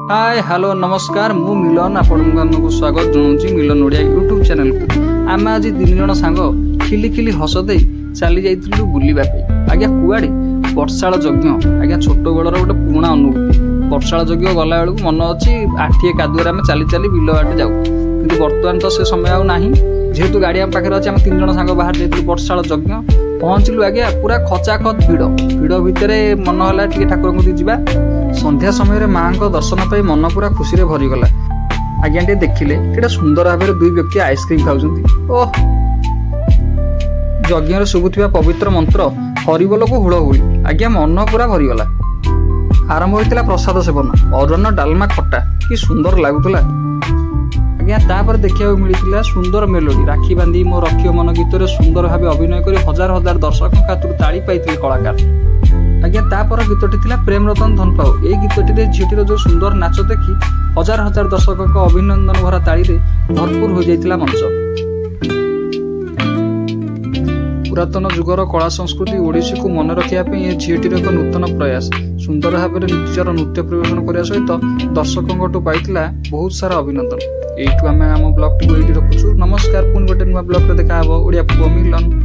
Hi hello नमस्कार मु मिलन आपको स्वागत जनाऊँ मिलन ओडिया यूट्यूब चैनल को। आम आज 3 जन सांग खिली खिली हस दे चली जाइलु बुलापी आज्ञा कुआड़े बर्षाल यज्ञ आज्ञा छोट बेलर गोटे पुराणा अनुभूति। बर्षाल यज्ञ गला बेलू मन अच्छी आठिए कादुआर आम चली चली बिल बाटे जाऊ कि बर्तमान तो से समय आउ नाही जेहेतु गाड़ी आम पाखे अच्छे आम 3 जन सांग बाहर जाइलु बर्षाल यज्ञ पहुँचलु आज्ञा पूरा खचाखच भिड़ भितर मन है टे ठाकुर को जावा संध्या समय माँ दर्शन पाई मन पूरा खुशी भरीगला। आज्ञा टे देखिले केटा सुंदर भाव में 2 व्यक्ति आइसक्रीम खाऊं। ओह यज्ञ शुभुवा पवित्र मंत्र हरिबोल को हुड़हुड़ी आज्ञा मन पूरा भरीगला। आरंभ होता प्रसाद सेवन अरुण डालमा खट्टा कि सुंदर लगुला। आज्ञा तापर देखा मिलता सुंदर मेलोडी राखी बांधी मो रखियो मन गीत सुंदर भाव अभिनय कर हजार हजार दर्शक खातर ताड़ी पाई कलाकार। आज्ञा तापर गीतटी थिला प्रेम रतन धन पाओ। ए गीतटी झीटीर जो सुंदर नाच देखि हजार हजार दर्शक अभिनंदन भरा ताड़ी भरपूर हो जाइतिला मंच। पुरातन जुगर कला संस्कृति ओडिसी को मन रखिया ए झीटीर एक नूतन प्रयास सुंदर भाव में निजर नृत्य परिवेशन करने सहित दर्शकों पाइथिला बहुत सारा अभिनंदन। एठू आम ब्लॉग टी रखुछु। नमस्कार पुणी गोटे नुआ ब्लॉग देखा ओडिया पुओ मिलन।